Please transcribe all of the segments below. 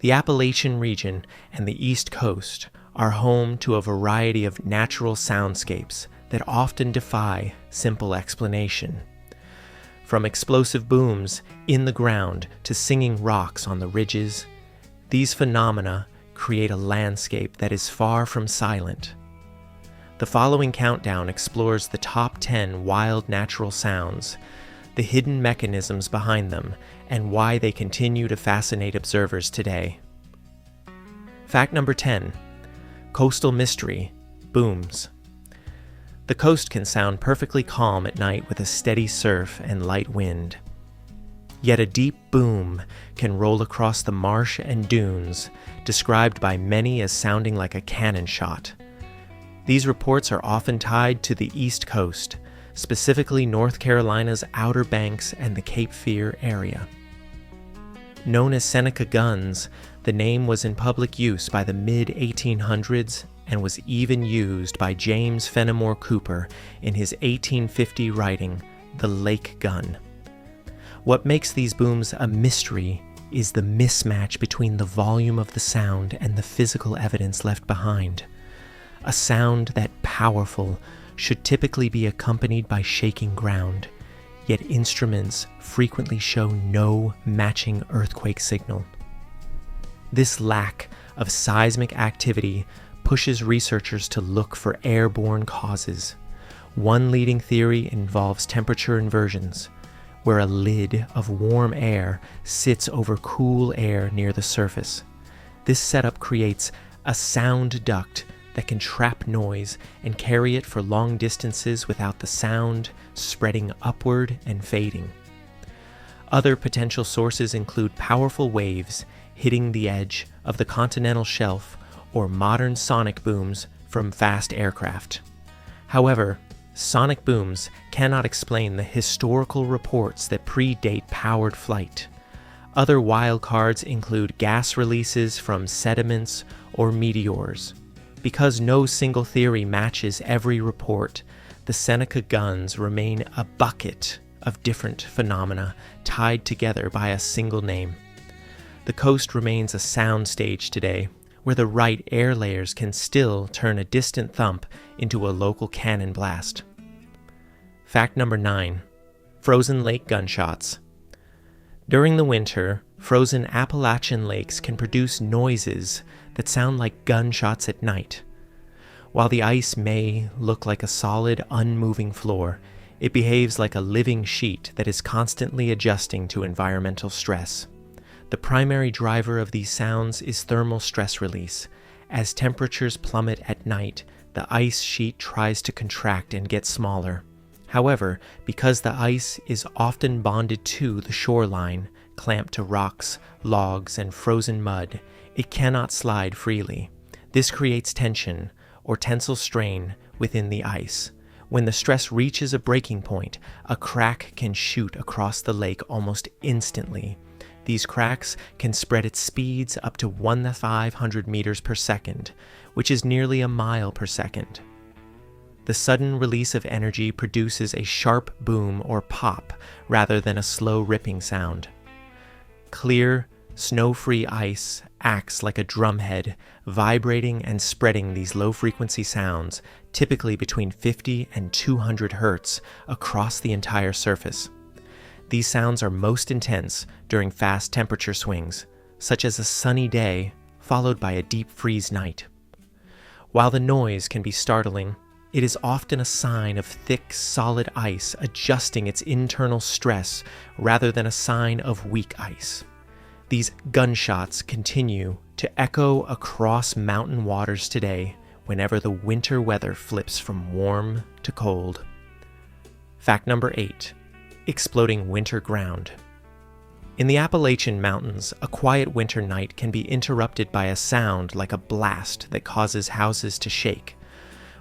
The Appalachian region and the East Coast are home to a variety of natural soundscapes that often defy simple explanation. From explosive booms in the ground to singing rocks on the ridges, these phenomena create a landscape that is far from silent. The following countdown explores the top 10 wild natural sounds, the hidden mechanisms behind them, and why they continue to fascinate observers today. Fact number 10. Coastal mystery, booms. The coast can sound perfectly calm at night with a steady surf and light wind. Yet a deep boom can roll across the marsh and dunes, described by many as sounding like a cannon shot. These reports are often tied to the East Coast, specifically North Carolina's Outer Banks and the Cape Fear area. Known as Seneca guns, the name was in public use by the mid-1800s and was even used by James Fenimore Cooper in his 1850 writing, The Lake Gun. What makes these booms a mystery is the mismatch between the volume of the sound and the physical evidence left behind. A sound that powerful should typically be accompanied by shaking ground, yet instruments frequently show no matching earthquake signal. This lack of seismic activity pushes researchers to look for airborne causes. One leading theory involves temperature inversions, where a lid of warm air sits over cool air near the surface. This setup creates a sound duct that can trap noise and carry it for long distances without the sound spreading upward and fading. Other potential sources include powerful waves hitting the edge of the continental shelf or modern sonic booms from fast aircraft. However, sonic booms cannot explain the historical reports that predate powered flight. Other wildcards include gas releases from sediments or meteors. Because no single theory matches every report, the Seneca guns remain a bucket of different phenomena tied together by a single name. The coast remains a soundstage today, where the right air layers can still turn a distant thump into a local cannon blast. Fact number 9. Frozen lake gunshots. During the winter, frozen Appalachian lakes can produce noises that sound like gunshots at night. While the ice may look like a solid, unmoving floor, it behaves like a living sheet that is constantly adjusting to environmental stress. The primary driver of these sounds is thermal stress release. As temperatures plummet at night, the ice sheet tries to contract and get smaller. However, because the ice is often bonded to the shoreline, clamped to rocks, logs, and frozen mud, it cannot slide freely. This creates tension, or tensile strain, within the ice. When the stress reaches a breaking point, a crack can shoot across the lake almost instantly. These cracks can spread at speeds up to 1,500 meters per second, which is nearly a mile per second. The sudden release of energy produces a sharp boom or pop rather than a slow ripping sound. Clear, snow-free ice acts like a drumhead, vibrating and spreading these low-frequency sounds, typically between 50 and 200 hertz, across the entire surface. These sounds are most intense during fast temperature swings, such as a sunny day followed by a deep freeze night. While the noise can be startling, it is often a sign of thick, solid ice adjusting its internal stress rather than a sign of weak ice. These gunshots continue to echo across mountain waters today whenever the winter weather flips from warm to cold. Fact number 8. Exploding winter ground. In the Appalachian Mountains, a quiet winter night can be interrupted by a sound like a blast that causes houses to shake.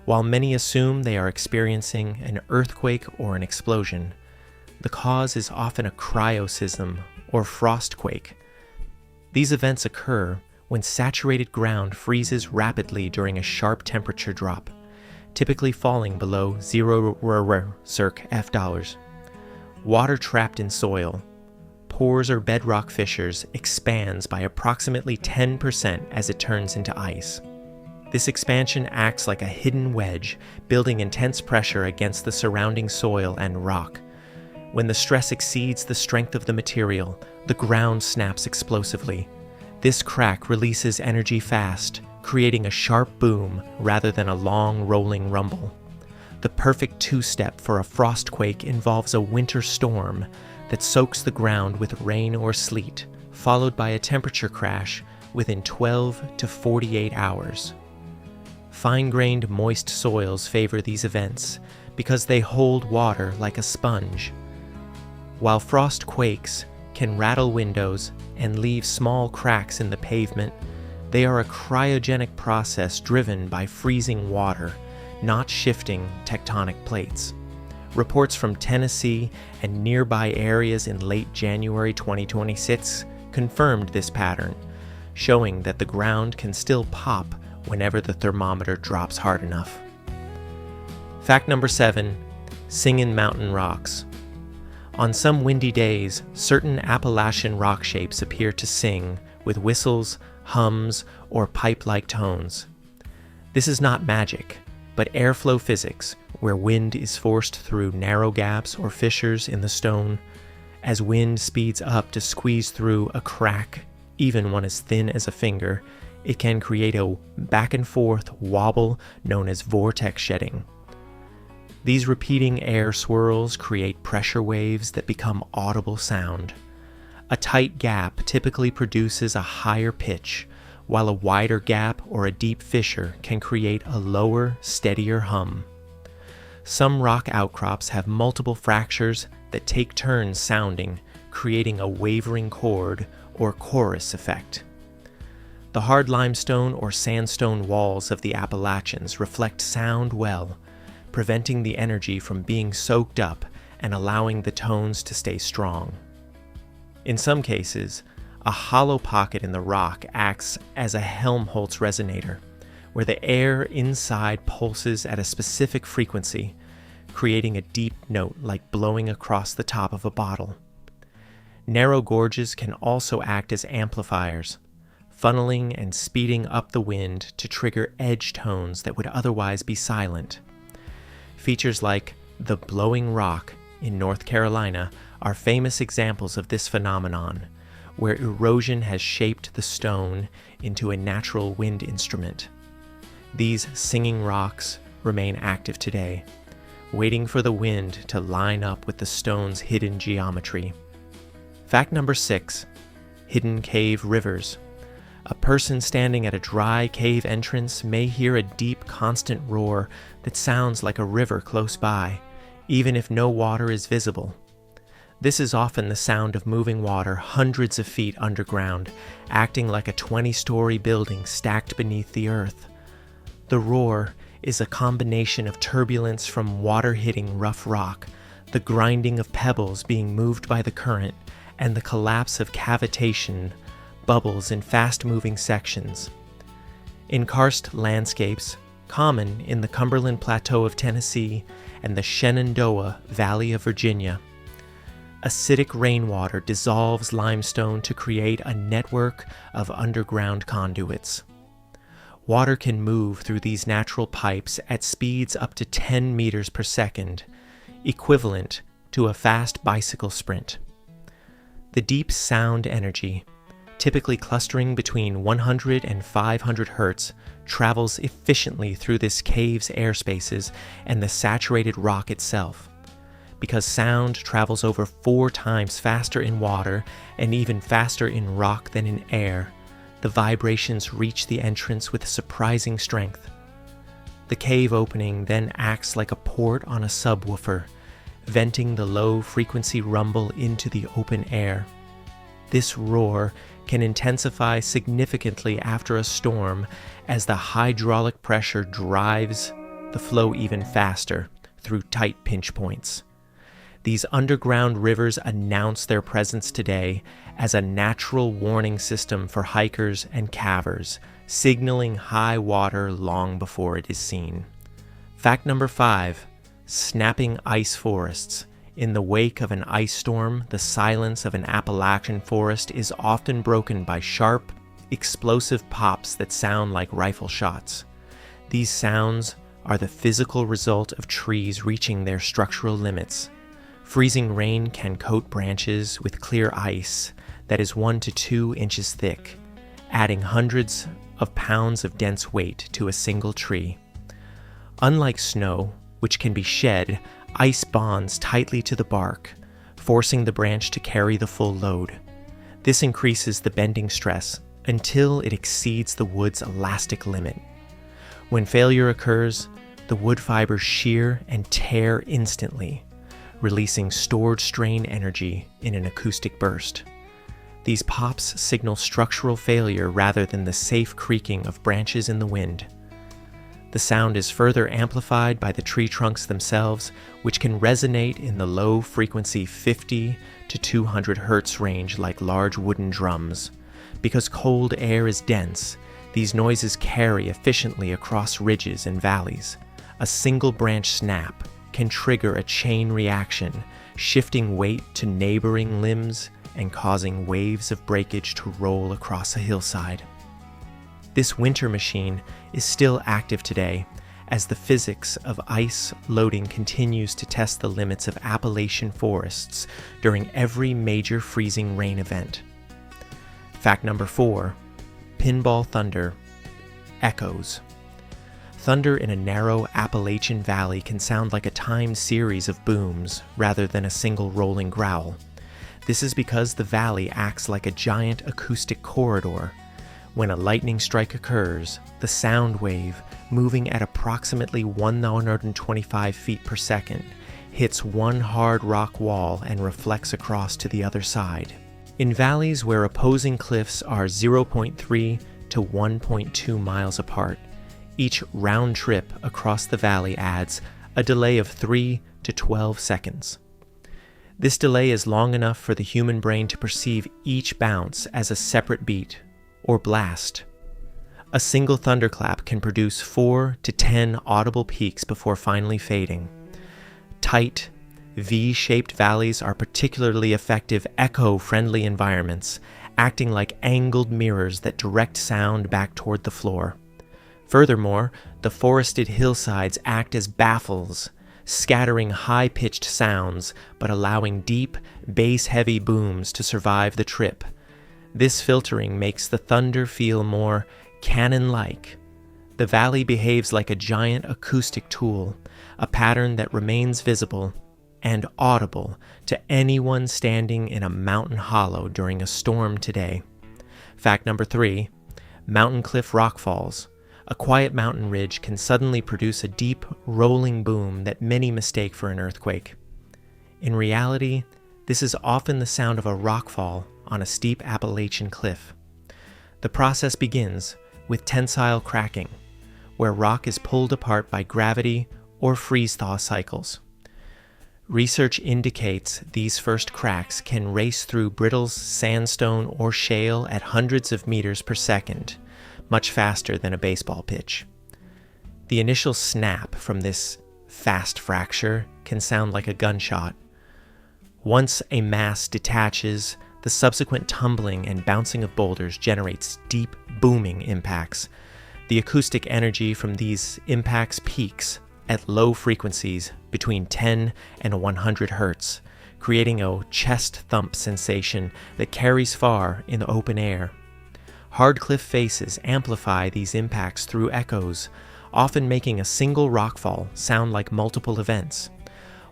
While many assume they are experiencing an earthquake or an explosion, the cause is often a cryosysm or frostquake. These events occur when saturated ground freezes rapidly during a sharp temperature drop, typically falling below 0 circ F dollars. Water trapped in soil, pores or bedrock fissures expands by approximately 10% as it turns into ice. This expansion acts like a hidden wedge, building intense pressure against the surrounding soil and rock. When the stress exceeds the strength of the material, the ground snaps explosively. This crack releases energy fast, creating a sharp boom rather than a long, rolling rumble. The perfect two-step for a frostquake involves a winter storm that soaks the ground with rain or sleet, followed by a temperature crash within 12 to 48 hours. Fine-grained, moist soils favor these events because they hold water like a sponge. While frost quakes can rattle windows and leave small cracks in the pavement, they are a cryogenic process driven by freezing water, not shifting tectonic plates. Reports from Tennessee and nearby areas in late January 2026 confirmed this pattern, showing that the ground can still pop whenever the thermometer drops hard enough. Fact number 7, Singin' Mountain Rocks. On some windy days, certain Appalachian rock shapes appear to sing with whistles, hums, or pipe-like tones. This is not magic, but airflow physics, where wind is forced through narrow gaps or fissures in the stone. As wind speeds up to squeeze through a crack, even one as thin as a finger, it can create a back-and-forth wobble known as vortex shedding. These repeating air swirls create pressure waves that become audible sound. A tight gap typically produces a higher pitch, while a wider gap or a deep fissure can create a lower, steadier hum. Some rock outcrops have multiple fractures that take turns sounding, creating a wavering chord or chorus effect. The hard limestone or sandstone walls of the Appalachians reflect sound well, preventing the energy from being soaked up and allowing the tones to stay strong. In some cases, a hollow pocket in the rock acts as a Helmholtz resonator, where the air inside pulses at a specific frequency, creating a deep note like blowing across the top of a bottle. Narrow gorges can also act as amplifiers, funneling and speeding up the wind to trigger edge tones that would otherwise be silent. Features like the Blowing Rock in North Carolina are famous examples of this phenomenon, where erosion has shaped the stone into a natural wind instrument. These singing rocks remain active today, waiting for the wind to line up with the stone's hidden geometry. Fact number 6, hidden cave rivers. A person standing at a dry cave entrance may hear a deep, constant roar that sounds like a river close by, even if no water is visible. This is often the sound of moving water hundreds of feet underground, acting like a 20-story building stacked beneath the earth. The roar is a combination of turbulence from water hitting rough rock, the grinding of pebbles being moved by the current, and the collapse of cavitation bubbles in fast-moving sections. In karst landscapes, common in the Cumberland Plateau of Tennessee and the Shenandoah Valley of Virginia, acidic rainwater dissolves limestone to create a network of underground conduits. Water can move through these natural pipes at speeds up to 10 meters per second, equivalent to a fast bicycle sprint. The deep sound energy, typically clustering between 100 and 500 hertz, travels efficiently through this cave's airspaces and the saturated rock itself. Because sound travels over 4 times faster in water and even faster in rock than in air, the vibrations reach the entrance with surprising strength. The cave opening then acts like a port on a subwoofer, venting the low-frequency rumble into the open air. This roar can intensify significantly after a storm as the hydraulic pressure drives the flow even faster through tight pinch points. These underground rivers announce their presence today as a natural warning system for hikers and cavers, signaling high water long before it is seen. Fact number 5, snapping ice forests In the wake of an ice storm, the silence of an Appalachian forest is often broken by sharp, explosive pops that sound like rifle shots. These sounds are the physical result of trees reaching their structural limits. Freezing rain can coat branches with clear ice that is 1 to 2 inches thick, adding hundreds of pounds of dense weight to a single tree. Unlike snow, which can be shed, ice bonds tightly to the bark, forcing the branch to carry the full load. This increases the bending stress until it exceeds the wood's elastic limit. When failure occurs, the wood fibers shear and tear instantly, releasing stored strain energy in an acoustic burst. These pops signal structural failure rather than the safe creaking of branches in the wind. The sound is further amplified by the tree trunks themselves, which can resonate in the low-frequency 50 to 200 Hz range like large wooden drums. Because cold air is dense, these noises carry efficiently across ridges and valleys. A single branch snap can trigger a chain reaction, shifting weight to neighboring limbs and causing waves of breakage to roll across a hillside. This winter machine is still active today as the physics of ice loading continues to test the limits of Appalachian forests during every major freezing rain event. Fact number 4, pinball thunder, echoes. Thunder in a narrow Appalachian valley can sound like a timed series of booms rather than a single rolling growl. This is because the valley acts like a giant acoustic corridor. When a lightning strike occurs, the sound wave, moving at approximately 125 feet per second, hits one hard rock wall and reflects across to the other side. In valleys where opposing cliffs are 0.3 to 1.2 miles apart, each round trip across the valley adds a delay of 3 to 12 seconds. This delay is long enough for the human brain to perceive each bounce as a separate beat or blast. A single thunderclap can produce 4 to 10 audible peaks before finally fading. Tight, V-shaped valleys are particularly effective echo-friendly environments, acting like angled mirrors that direct sound back toward the floor. Furthermore, the forested hillsides act as baffles, scattering high-pitched sounds but allowing deep, bass-heavy booms to survive the trip. This filtering makes the thunder feel more cannon-like. The valley behaves like a giant acoustic tool, a pattern that remains visible and audible to anyone standing in a mountain hollow during a storm today. Fact number 3, mountain cliff rockfalls. A quiet mountain ridge can suddenly produce a deep, rolling boom that many mistake for an earthquake. In reality, this is often the sound of a rockfall on a steep Appalachian cliff. The process begins with tensile cracking, where rock is pulled apart by gravity or freeze-thaw cycles. Research indicates these first cracks can race through brittle sandstone or shale at hundreds of meters per second, much faster than a baseball pitch. The initial snap from this fast fracture can sound like a gunshot. Once a mass detaches, the subsequent tumbling and bouncing of boulders generates deep, booming impacts. The acoustic energy from these impacts peaks at low frequencies between 10 and 100 Hz, creating a chest thump sensation that carries far in the open air. Hard cliff faces amplify these impacts through echoes, often making a single rockfall sound like multiple events.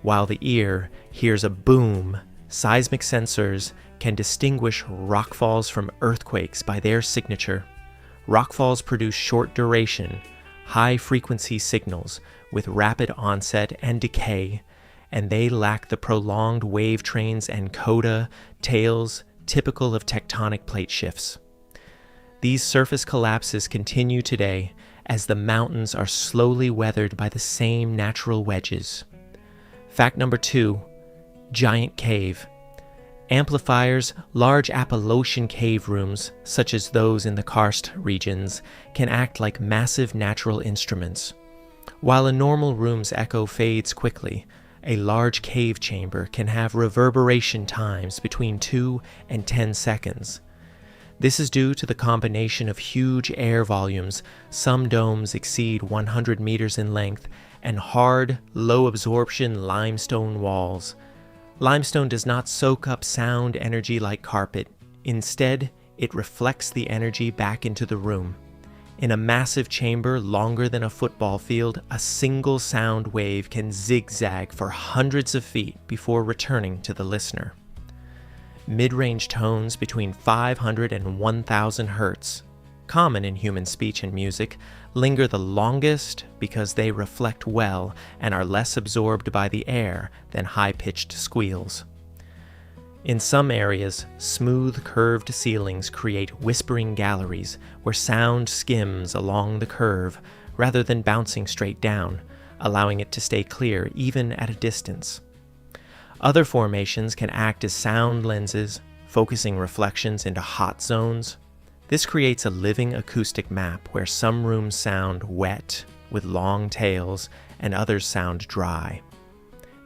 While the ear hears a boom, seismic sensors can distinguish rockfalls from earthquakes by their signature. Rockfalls produce short-duration, high-frequency signals with rapid onset and decay, and they lack the prolonged wave trains and coda tails typical of tectonic plate shifts. These surface collapses continue today as the mountains are slowly weathered by the same natural wedges. Fact number 2, giant cave. Amplifiers, large Appalachian cave rooms, such as those in the karst regions, can act like massive natural instruments. While a normal room's echo fades quickly, a large cave chamber can have reverberation times between 2 and 10 seconds. This is due to the combination of huge air volumes, some domes exceed 100 meters in length, and hard, low-absorption limestone walls. Limestone does not soak up sound energy like carpet. Instead, it reflects the energy back into the room. In a massive chamber longer than a football field, a single sound wave can zigzag for hundreds of feet before returning to the listener. Mid-range tones between 500 and 1000 hertz, common in human speech and music, linger the longest because they reflect well and are less absorbed by the air than high-pitched squeals. In some areas, smooth, curved ceilings create whispering galleries where sound skims along the curve rather than bouncing straight down, allowing it to stay clear even at a distance. Other formations can act as sound lenses, focusing reflections into hot zones. This creates a living acoustic map where some rooms sound wet with long tails and others sound dry.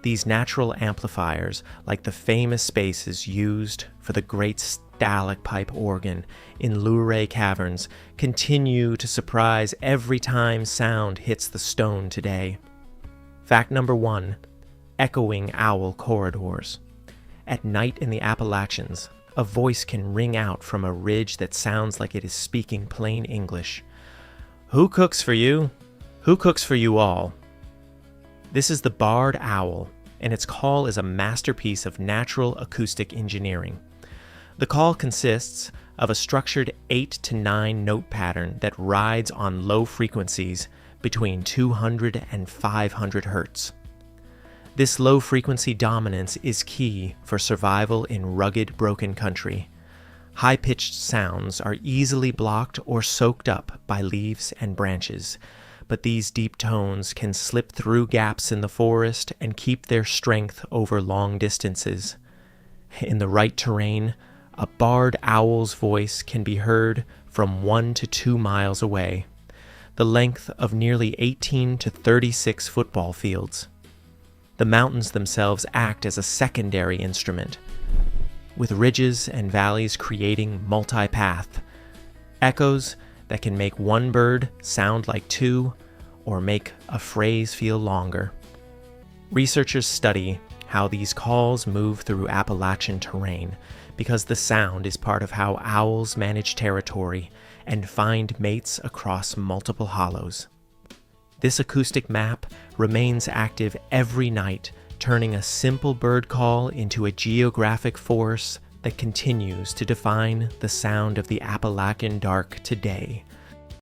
These natural amplifiers, like the famous spaces used for the great stalagpipe organ in Luray Caverns, continue to surprise every time sound hits the stone today. Fact number 1. Echoing owl corridors. At night in the Appalachians, a voice can ring out from a ridge that sounds like it is speaking plain English. "Who cooks for you? Who cooks for you all?" This is the barred owl, and its call is a masterpiece of natural acoustic engineering. The call consists of a structured 8 to 9 note pattern that rides on low frequencies between 200 and 500 hertz. This low-frequency dominance is key for survival in rugged, broken country. High-pitched sounds are easily blocked or soaked up by leaves and branches, but these deep tones can slip through gaps in the forest and keep their strength over long distances. In the right terrain, a barred owl's voice can be heard from 1 to 2 miles away, the length of nearly 18 to 36 football fields. The mountains themselves act as a secondary instrument, with ridges and valleys creating multipath, echoes that can make one bird sound like 2 or make a phrase feel longer. Researchers study how these calls move through Appalachian terrain because the sound is part of how owls manage territory and find mates across multiple hollows. This acoustic map remains active every night, turning a simple bird call into a geographic force that continues to define the sound of the Appalachian dark today,